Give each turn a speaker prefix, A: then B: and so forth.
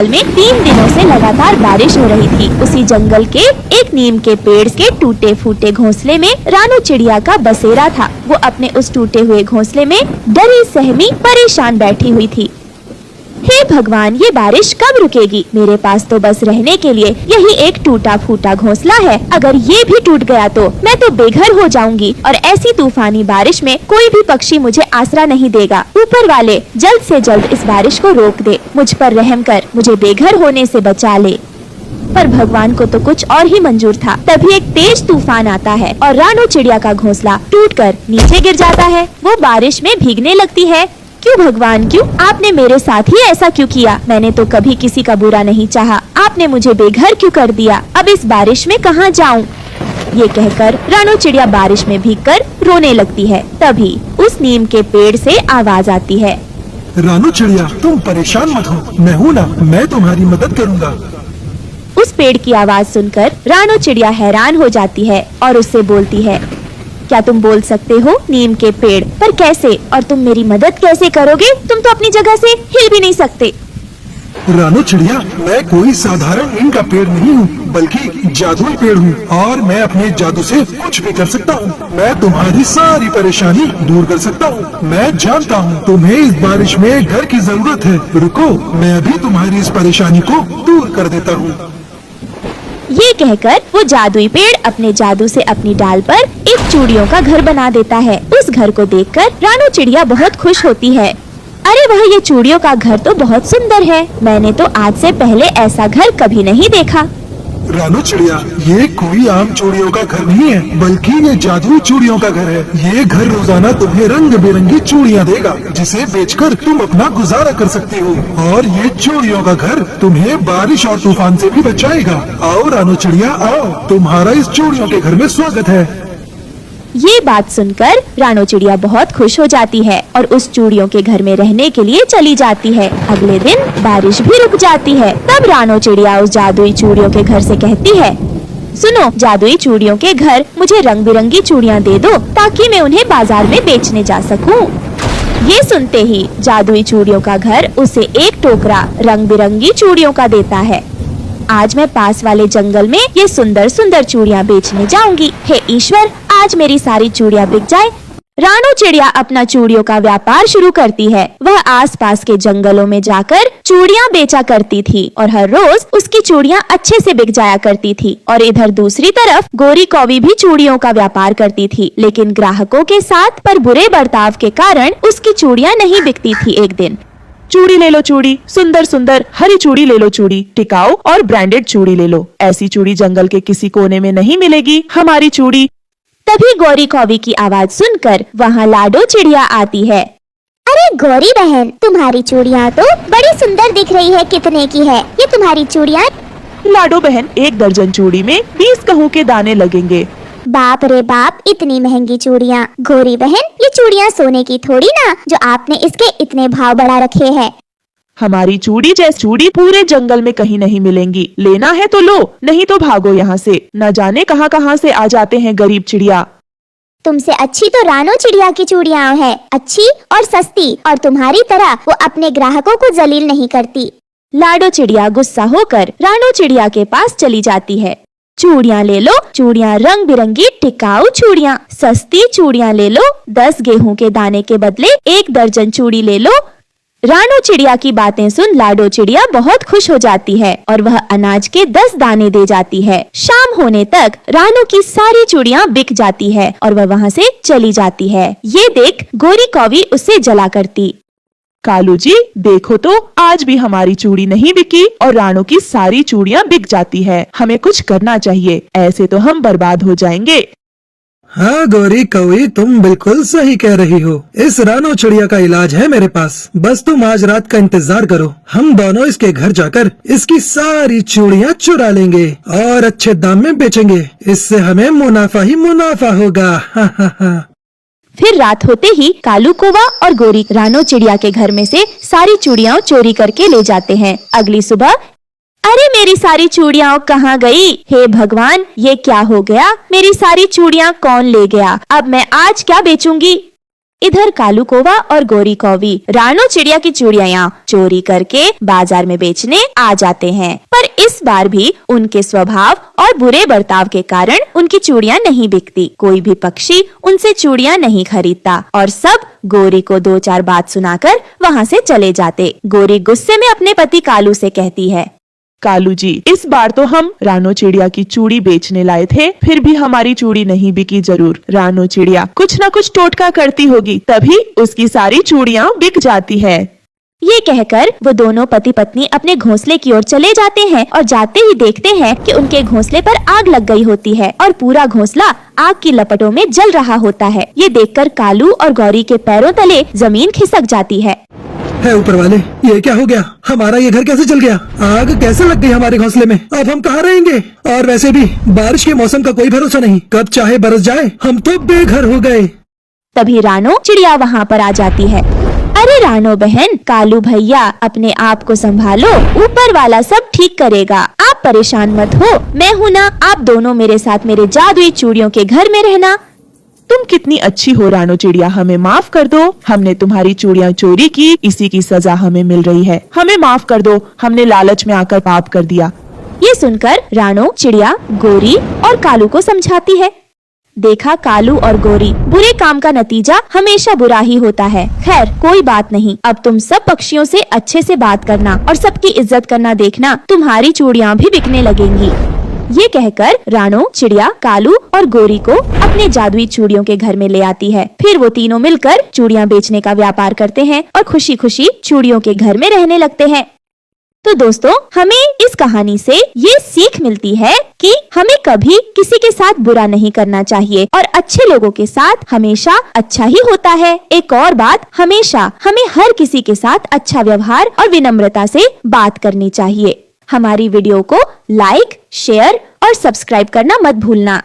A: में 3 दिनों से लगातार बारिश हो रही थी। उसी जंगल के एक नीम के पेड़ के टूटे फूटे घोंसले में रानू चिड़िया का बसेरा था। वो अपने उस टूटे हुए घोंसले में डरी सहमी परेशान बैठी हुई थी। हे भगवान, ये बारिश कब रुकेगी? मेरे पास तो बस रहने के लिए यही एक टूटा फूटा घोंसला है। अगर ये भी टूट गया तो मैं तो बेघर हो जाऊंगी और ऐसी तूफानी बारिश में कोई भी पक्षी मुझे आसरा नहीं देगा। ऊपर वाले जल्द से जल्द इस बारिश को रोक दे, मुझ पर रहम कर, मुझे बेघर होने से बचा ले। पर भगवान को तो कुछ और ही मंजूर था। तभी एक तेज तूफान आता है और रानू चिड़िया का घोंसला टूटकर नीचे गिर जाता है। वो बारिश में भीगने लगती है। क्यों भगवान, क्यों? आपने मेरे साथ ही ऐसा क्यों किया? मैंने तो कभी किसी का बुरा नहीं चाहा। आपने मुझे बेघर क्यों कर दिया? अब इस बारिश में कहाँ जाऊँ? ये कहकर रानू चिड़िया बारिश में भीगकर रोने लगती है। तभी उस नीम के पेड़ से आवाज आती है,
B: रानू चिड़िया, तुम परेशान मत हो, मैं हूँ ना, मैं तुम्हारी मदद करूँगा।
A: उस पेड़ की आवाज सुनकर रानू चिड़िया हैरान हो जाती है और उससे बोलती है, क्या तुम बोल सकते हो नीम के पेड़? पर कैसे? और तुम मेरी मदद कैसे करोगे? तुम तो अपनी जगह से हिल भी नहीं सकते।
B: रानू चिड़िया, मैं कोई साधारण नीम का पेड़ नहीं हूँ, बल्कि जादुई पेड़ हूँ और मैं अपने जादू से कुछ भी कर सकता हूँ। मैं तुम्हारी सारी परेशानी दूर कर सकता हूँ। मैं जानता हूँ तुम्हें इस बारिश में घर की जरूरत है। रुको, मैं अभी तुम्हारी इस परेशानी को दूर कर देता हूँ।
A: ये कहकर वो जादुई पेड़ अपने जादू से अपनी डाल पर एक चूड़ियों का घर बना देता है। उस घर को देखकर रानू चिड़िया बहुत खुश होती है। अरे वह, ये चूड़ियों का घर तो बहुत सुंदर है। मैंने तो आज से पहले ऐसा घर कभी नहीं देखा।
B: रानू चिड़िया, ये कोई आम चूड़ियों का घर नहीं है, बल्कि ये जादुई चूड़ियों का घर है। ये घर रोजाना तुम्हें रंग बिरंगी चूड़ियाँ देगा, जिसे बेचकर तुम अपना गुजारा कर सकती हो। और ये चूड़ियों का घर तुम्हें बारिश और तूफान से भी बचाएगा। आओ रानू चिड़िया, आओ, तुम्हारा इस चूड़ियों के घर में स्वागत है।
A: ये बात सुनकर रानू चिड़िया बहुत खुश हो जाती है और उस चूड़ियों के घर में रहने के लिए चली जाती है। अगले दिन बारिश भी रुक जाती है। तब रानू चिड़िया उस जादुई चूड़ियों के घर से कहती है, सुनो जादुई चूड़ियों के घर, मुझे रंग बिरंगी चूड़ियाँ दे दो ताकि मैं उन्हें बाजार में बेचने जा सकूं। ये सुनते ही जादुई चूड़ियों का घर उसे एक टोकरा रंग बिरंगी चूड़ियों का देता है। आज मैं पास वाले जंगल में ये सुंदर सुंदर चूड़ियाँ बेचने जाऊंगी। हे ईश्वर, आज मेरी सारी चूड़ियाँ बिक जाए। रानू चिड़िया अपना चूड़ियों का व्यापार शुरू करती है। वह आसपास के जंगलों में जाकर चूड़ियाँ बेचा करती थी और हर रोज उसकी चूड़ियाँ अच्छे से बिक जाया करती थी। और इधर दूसरी तरफ गोरी कौवी भी चूड़ियों का व्यापार करती थी, लेकिन ग्राहकों के साथ पर बुरे बर्ताव के कारण उसकी चूड़ियाँ नहीं बिकती थी। एक दिन,
C: चूड़ी ले लो चूड़ी, सुंदर सुंदर हरी चूड़ी ले लो चूड़ी, टिकाऊ और ब्रांडेड चूड़ी ले लो। ऐसी चूड़ी जंगल के किसी कोने में नहीं मिलेगी, हमारी चूड़ी।
A: तभी गौरी कौवी की आवाज सुनकर वहाँ लाडो चिड़िया आती है।
D: अरे गौरी बहन, तुम्हारी चूड़ियाँ तो बड़ी सुंदर दिख रही है। कितने की है ये तुम्हारी चूड़ियाँ?
C: लाडो बहन, 1 दर्जन चूड़ी में 20 गेहूं के दाने लगेंगे।
D: बाप रे बाप, इतनी महंगी चूड़ियाँ। गौरी बहन, ये चूड़ियाँ सोने की थोड़ी ना, जो आपने इसके इतने भाव बढ़ा रखे हैं।
C: हमारी चूड़ी जैसी चूड़ी पूरे जंगल में कहीं नहीं मिलेंगी। लेना है तो लो, नहीं तो भागो यहाँ से। न जाने कहाँ कहाँ से आ जाते हैं गरीब चिड़िया।
D: तुमसे अच्छी तो रानू चिड़िया की चूड़ियाँ है, अच्छी और सस्ती, और तुम्हारी तरह वो अपने ग्राहकों को जलील नहीं करती।
A: लाडो चिड़िया गुस्सा होकर रानू चिड़िया के पास चली जाती है। चूड़ियाँ ले लो, चूड़ियाँ रंग बिरंगी टिकाऊ चूड़ियाँ, सस्ती चूड़ियाँ ले लो, 10 गेहूं के दाने के बदले 1 दर्जन चूड़ी ले लो। रानू चिड़िया की बातें सुन लाडो चिड़िया बहुत खुश हो जाती है और वह अनाज के 10 दाने दे जाती है। शाम होने तक रानू की सारी चूड़ियाँ बिक जाती है और वह वहाँ से चली जाती है। ये देख गोरी कौवी उससे जला करती।
C: कालू जी, देखो तो आज भी हमारी चूड़ी नहीं बिकी और रानू की सारी चूड़ियाँ बिक जाती है। हमें कुछ करना चाहिए, ऐसे तो हम बर्बाद हो जाएंगे।
B: हाँ गौरी कौवी, तुम बिल्कुल सही कह रही हो। इस रानू चिड़िया का इलाज है मेरे पास। बस तुम आज रात का इंतजार करो, हम दोनों इसके घर जाकर इसकी सारी चूड़ियाँ चुरा लेंगे और अच्छे दाम में बेचेंगे। इससे हमें मुनाफा ही मुनाफा होगा। हा हा हा।
A: फिर रात होते ही कालू कौवा और गोरी रानू चिड़िया के घर में से सारी चूड़ियाँ चोरी करके ले जाते हैं। अगली सुबह, अरे मेरी सारी चूड़ियाँ कहाँ गई? हे भगवान, ये क्या हो गया? मेरी सारी चूड़ियाँ कौन ले गया? अब मैं आज क्या बेचूंगी? इधर कालू कौवा और गोरी कौवी रानू चिड़िया की चूड़ियाँ चोरी करके बाजार में बेचने आ जाते हैं, पर इस बार भी उनके स्वभाव और बुरे बर्ताव के कारण उनकी चूड़ियाँ नहीं बिकती। कोई भी पक्षी उनसे चूड़ियाँ नहीं खरीदता और सब गोरी को 2-4 बात सुनाकर वहाँ से चले जाते। गोरी गुस्से में अपने पति कालू से कहती है,
C: कालू जी, इस बार तो हम रानो चिड़िया की चूड़ी बेचने लाए थे, फिर भी हमारी चूड़ी नहीं बिकी। जरूर रानो चिड़िया कुछ न कुछ टोटका करती होगी, तभी उसकी सारी चूड़ियाँ बिक जाती है।
A: ये कहकर वो दोनों पति पत्नी अपने घोंसले की ओर चले जाते हैं और जाते ही देखते हैं कि उनके घोंसले पर आग लग गई होती है और पूरा घोंसला आग की लपटों में जल रहा होता है। ये देखकर कालू और गौरी के पैरों तले जमीन खिसक जाती है।
E: ऊपर वाले, ये क्या हो गया? हमारा ये घर कैसे जल गया? आग कैसे लग गई हमारे घोंसले में? अब हम कहाँ रहेंगे? और वैसे भी बारिश के मौसम का कोई भरोसा नहीं, कब चाहे बरस जाए। हम तो बेघर हो गए।
A: तभी रानो चिड़िया वहाँ पर आ जाती है। अरे रानो बहन, कालू भैया, अपने आप को संभालो, ऊपर वाला सब ठीक करेगा, आप परेशान मत हो, मैं हूँ ना। आप दोनों मेरे साथ मेरे जादुई चूड़ियों के घर में रहना।
C: तुम कितनी अच्छी हो रानो चिड़िया, हमें माफ कर दो, हमने तुम्हारी चूड़ियाँ चोरी की, इसी की सजा हमें मिल रही है। हमें माफ कर दो, हमने लालच में आकर पाप कर दिया।
A: ये सुनकर रानो चिड़िया गोरी और कालू को समझाती है। देखा, कालू और गोरी, बुरे काम का नतीजा हमेशा बुरा ही होता है। खैर कोई बात नहीं, अब तुम सब पक्षियों से अच्छे से बात करना और सबकी इज्जत करना, देखना तुम्हारी चूड़ियाँ भी बिकने लगेंगी। ये कहकर रानो चिड़िया कालू और गोरी को अपने जादुई चूड़ियों के घर में ले आती है। फिर वो तीनों मिलकर चूड़ियाँ बेचने का व्यापार करते हैं और खुशी खुशी चूड़ियों के घर में रहने लगते हैं। तो दोस्तों, हमें इस कहानी से ये सीख मिलती है कि हमें कभी किसी के साथ बुरा नहीं करना चाहिए और अच्छे लोगों के साथ हमेशा अच्छा ही होता है। एक और बात, हमेशा हमें हर किसी के साथ अच्छा व्यवहार और विनम्रता से बात करनी चाहिए। हमारी वीडियो को लाइक, शेयर और सब्सक्राइब करना मत भूलना।